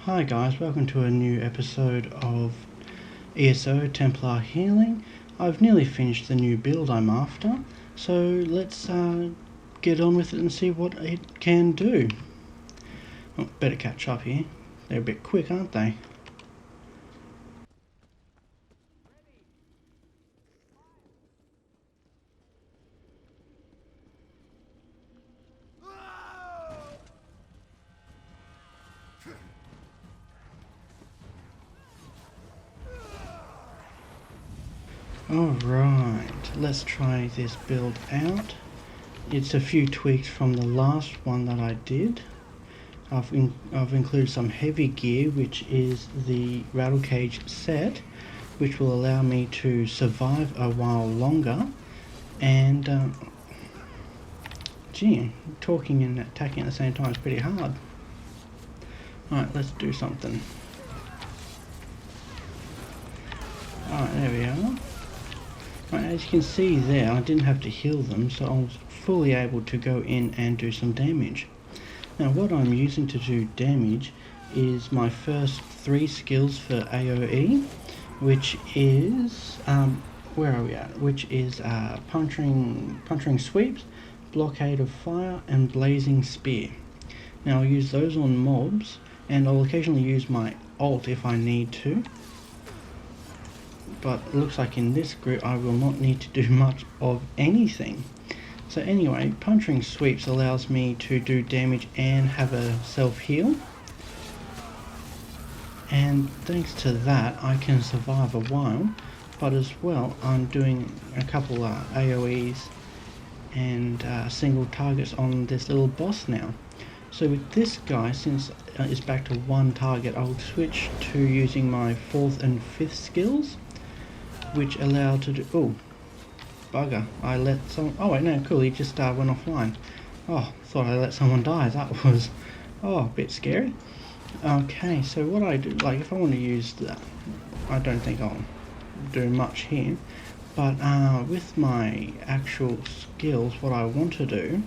Hi guys, welcome to a new episode of ESO Templar Healing. I've nearly finished the new build I'm after, so let's get on with it and see what it can do. Oh, better catch up here. They're a bit quick, aren't they? Alright, let's try this build out. It's a few tweaks from the last one that I did. I've included some heavy gear, which is the rattle cage set, which will allow me to survive a while longer. And gee, talking and attacking at the same time is pretty hard. Alright, let's do something. Alright, there we are. Right, as you can see there, I didn't have to heal them, so I was fully able to go in and do some damage. Now what I'm using to do damage is my first 3 skills for AoE, which is, where are we at? Which is puncturing sweeps, blockade of fire, and blazing spear. Now I'll use those on mobs, and I'll occasionally use my ult if I need to. But it looks like in this group I will not need to do much of anything. So anyway, puncturing sweeps allows me to do damage and have a self-heal. And thanks to that I can survive a while, but as well I'm doing a couple AoEs and single targets on this little boss now. So with this guy, since it's back to 1 target, I'll switch to using my 4th and 5th skills, which allow to do... Oh, bugger, I let someone... Oh wait, no, cool, he just went offline. Oh, thought I let someone die. That was, a bit scary. Okay, so what I do, like if I want to use that, I don't think I'll do much here, but with my actual skills, what I want to do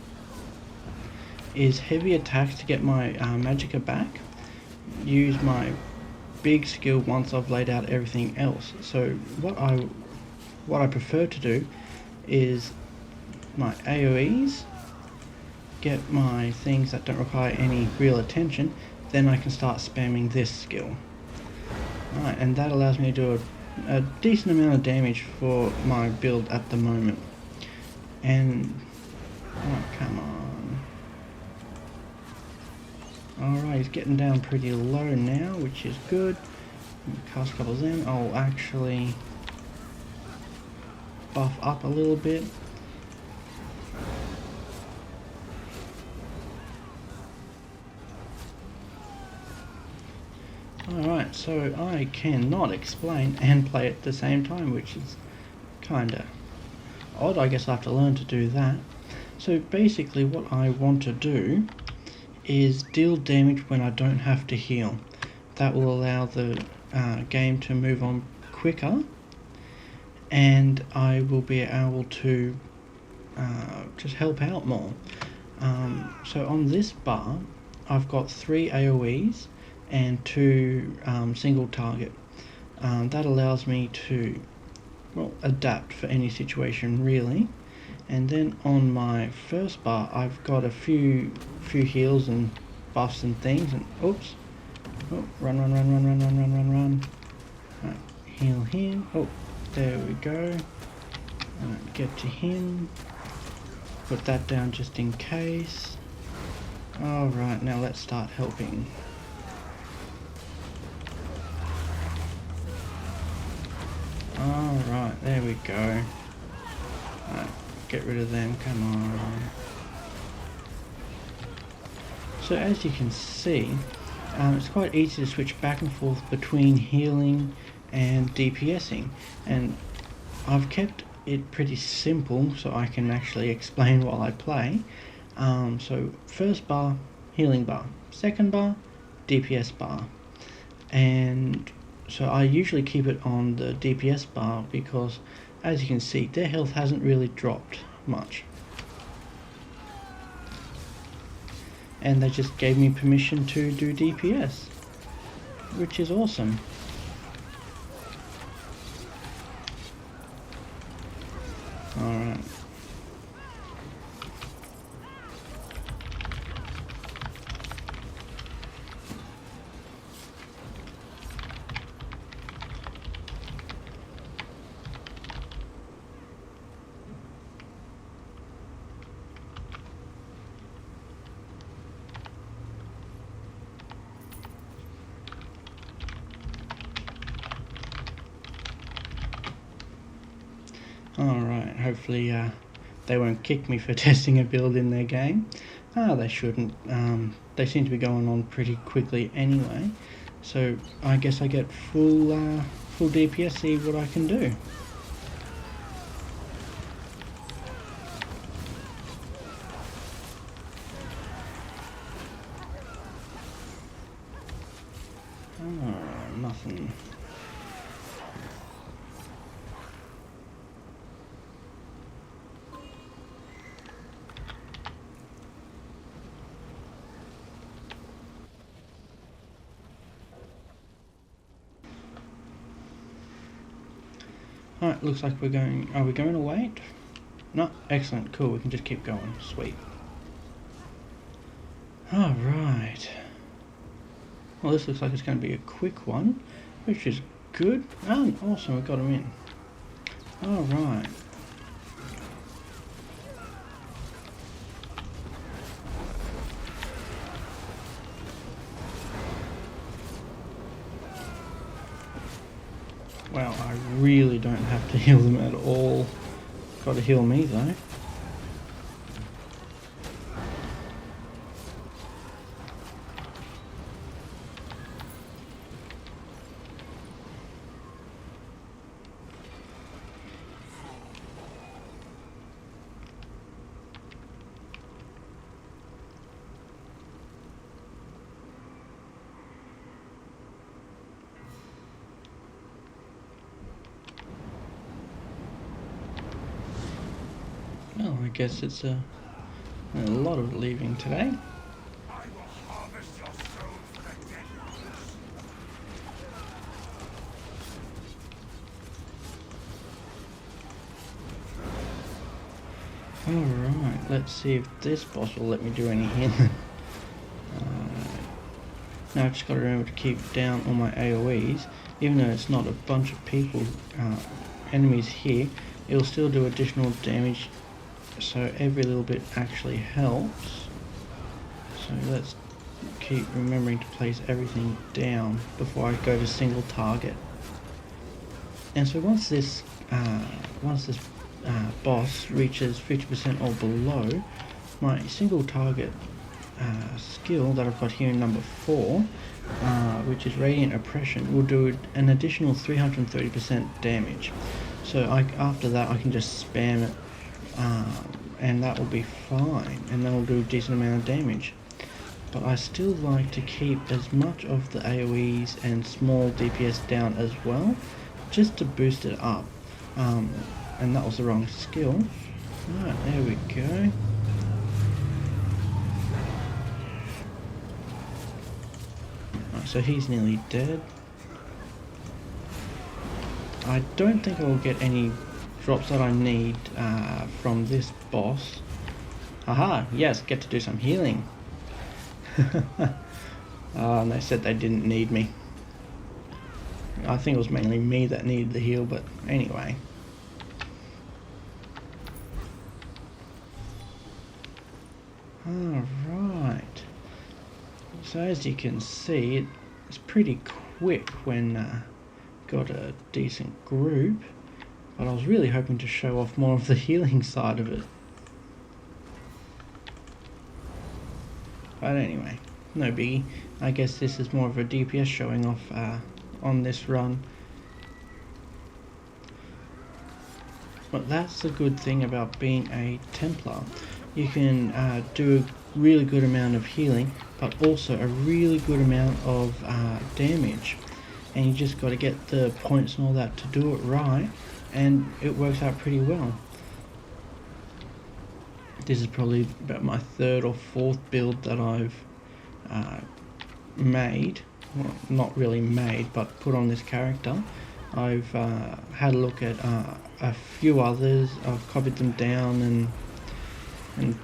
is heavy attacks to get my magicka back, use my big skill once I've laid out everything else. So what I prefer to do is my AoEs, get my things that don't require any real attention, then I can start spamming this skill. Alright, and that allows me to do a decent amount of damage for my build at the moment. And oh, come on. Alright, he's getting down pretty low now, which is good. Cast a couple of them. I'll actually buff up a little bit. Alright, so I cannot explain and play at the same time, which is kinda odd. I guess I have to learn to do that. So basically what I want to do is deal damage when I don't have to heal. That will allow the game to move on quicker, and I will be able to just help out more. So on this bar I've got 3 AoEs and 2 single target. That allows me to, well, adapt for any situation really. And then on my first bar I've got a few heals and buffs and things, and oops, oh, run. Right, heal him. Oh, there we go. Get to him, put that down just in case. Alright, now let's start helping. Alright, there we go. Right, get rid of them, come on. So as you can see, it's quite easy to switch back and forth between healing and DPSing, and I've kept it pretty simple so I can actually explain while I play. So first bar, healing bar, second bar, DPS bar, and so I usually keep it on the DPS bar because, as you can see, their health hasn't really dropped much. And they just gave me permission to do DPS. which is awesome. Alright. Alright, hopefully they won't kick me for testing a build in their game. They shouldn't. They seem to be going on pretty quickly anyway. So I guess I get full DPS, see what I can do. Oh, nothing. Alright, looks like we're going... Are we going to wait? No, excellent, cool, we can just keep going, sweet. Alright. Well, this looks like it's going to be a quick one, which is good. Oh, awesome, we got him in. Alright. Well, I really don't have to heal them at all. Got to heal me though. Well, I guess it's a lot of leaving today. Alright, let's see if this boss will let me do any healing. Now I've just got to remember to keep down all my AoEs, even though it's not a bunch of people, enemies here, it'll still do additional damage. So every little bit actually helps. So let's keep remembering to place everything down before I go to single target. And so once this boss reaches 50% or below, my single target skill that I've got here in number 4, which is Radiant Oppression, will do an additional 330% damage. So after that I can just spam it. And that will be fine, and that will do a decent amount of damage. But I still like to keep as much of the AoEs and small DPS down as well, just to boost it up. And that was the wrong skill. Alright, there we go. Right, so he's nearly dead. I don't think I'll get any drops that I need from this boss. Haha, yes, get to do some healing. And they said they didn't need me. I think it was mainly me that needed the heal, but anyway. Alright. So as you can see, it's pretty quick when got a decent group. But I was really hoping to show off more of the healing side of it. But anyway, no biggie. I guess this is more of a DPS showing off on this run. But that's the good thing about being a Templar. You can do a really good amount of healing, but also a really good amount of damage. And you just got to get the points and all that to do it right. And it works out pretty well. This is probably about my 3rd or 4th build that I've made, well, not really made, but put on this character. I've had a look at a few others. I've copied them down and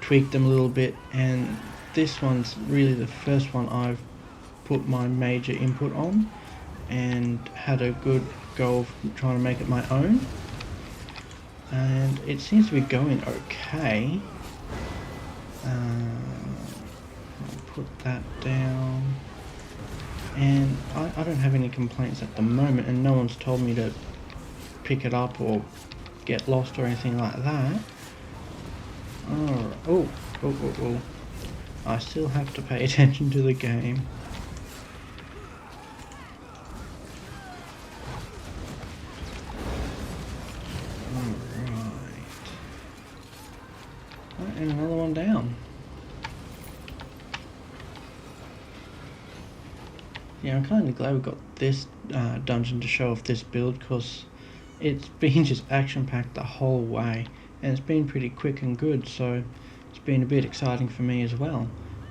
tweaked them a little bit, and this one's really the first one I've put my major input on and had a good go of trying to make it my own, and it seems to be going okay. I'll put that down, and I don't have any complaints at the moment, and no one's told me to pick it up or get lost or anything like that. Oh, I still have to pay attention to the game. Alright. And another one down. Yeah, I'm kind of glad we got this dungeon to show off this build, because it's been just action-packed the whole way, and it's been pretty quick and good, so it's been a bit exciting for me as well.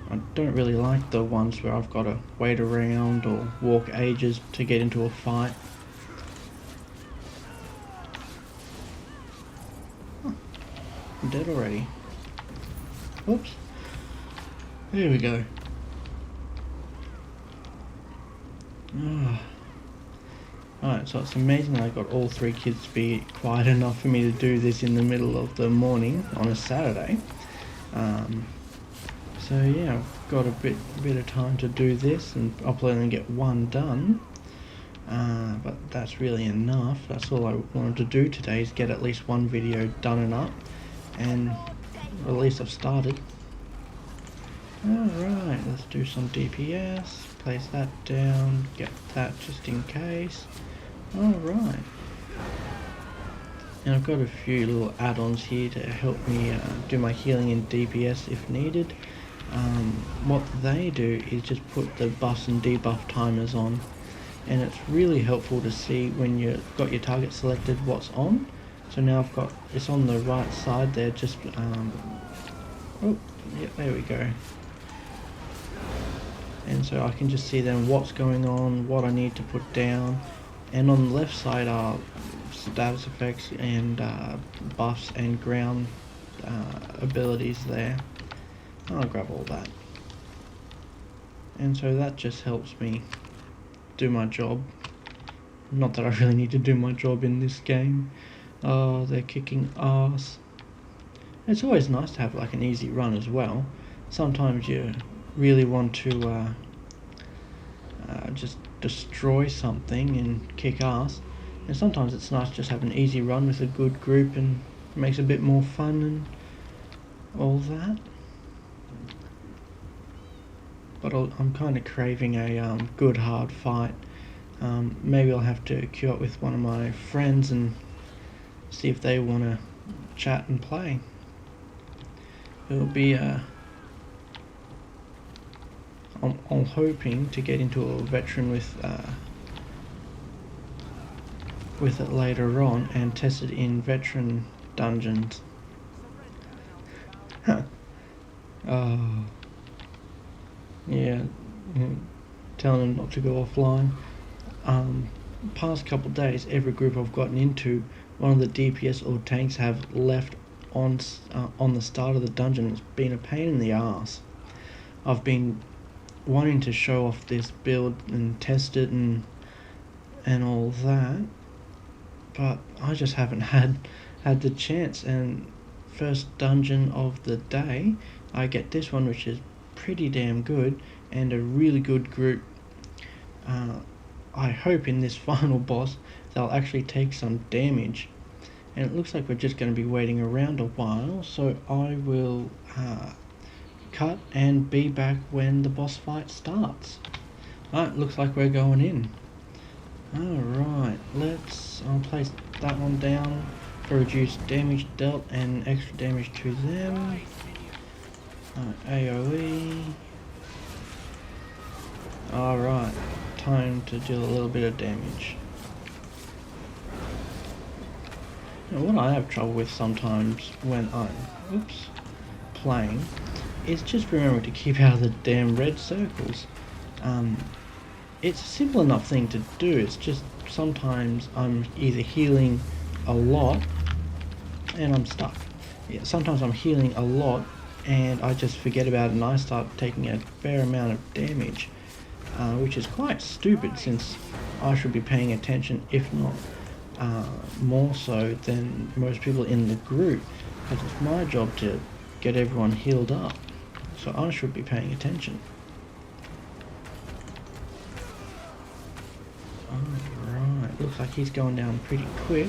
I don't really like the ones where I've got to wait around or walk ages to get into a fight. Oh, I'm dead already. Whoops. There we go. Alright, so it's amazing that I got all three kids to be quiet enough for me to do this in the middle of the morning on a Saturday. So yeah, I've got a bit of time to do this, and I'll probably get one done. But that's really enough. That's all I wanted to do today, is get at least one video done and up, and at least I've started. Alright, let's do some DPS, place that down, get that just in case. Alright. And I've got a few little add-ons here to help me do my healing and DPS if needed. What they do is just put the buffs and debuff timers on, and it's really helpful to see when you've got your target selected what's on. So now I've got, it's on the right side there, just oh yeah, there we go. And so I can just see then what's going on, what I need to put down, and on the left side are status effects and buffs and ground abilities there. I'll grab all that. And so that just helps me do my job. Not that I really need to do my job in this game. Oh, they're kicking ass. It's always nice to have like an easy run as well. Sometimes you really want to just destroy something and kick ass, and sometimes it's nice to just have an easy run with a good group, and it makes it a bit more fun and all that. But I'm kind of craving a good hard fight. Maybe I'll have to queue up with one of my friends and see if they want to chat and play. It'll be I'm hoping to get into a veteran with it later on and test it in veteran dungeons. Oh, yeah, telling them not to go offline. Past couple of days, every group I've gotten into, one of the DPS or tanks have left on the start of the dungeon. It's been a pain in the ass. I've been wanting to show off this build and test it and all that, but I just haven't had the chance. And first dungeon of the day, I get this one, which is pretty damn good and a really good group. I hope in this final boss they'll actually take some damage, and it looks like we're just going to be waiting around a while, so I will cut and be back when the boss fight starts. Alright, looks like we're going in. Alright, I'll place that one down for reduced damage dealt and extra damage to them. AoE. Alright, time to deal a little bit of damage. Now, what I have trouble with sometimes when I'm playing is just remembering to keep out of the damn red circles. it's a simple enough thing to do. It's just sometimes I'm either healing a lot and I'm stuck. Yeah, sometimes I'm healing a lot and I just forget about it and I start taking a fair amount of damage, which is quite stupid since I should be paying attention, if not more so than most people in the group, because it's my job to get everyone healed up, so I should be paying attention. Alright, looks like he's going down pretty quick.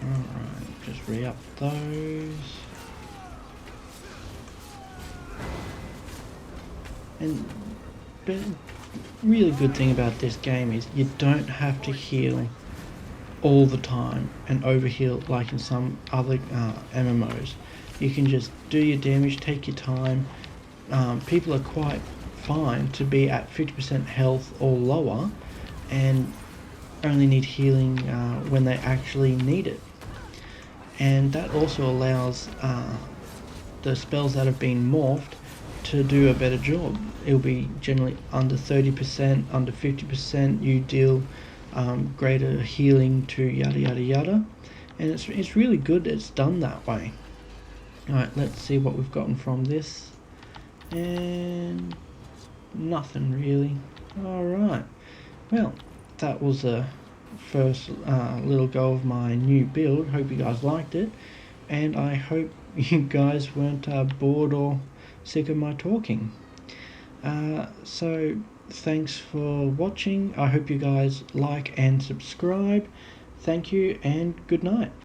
Alright, just re-up those. And the really good thing about this game is you don't have to heal all the time and overheal like in some other MMOs. You can just do your damage, take your time. People are quite fine to be at 50% health or lower and only need healing when they actually need it. And that also allows the spells that have been morphed to do a better job. It'll be generally under 30%, under 50%. You deal greater healing to yada yada yada, and it's really good it's done that way. Alright, let's see what we've gotten from this, and nothing really. Alright, well, that was a first little go of my new build. Hope you guys liked it, and I hope you guys weren't bored or sick of my talking. So thanks for watching. I hope you guys like and subscribe. Thank you and good night.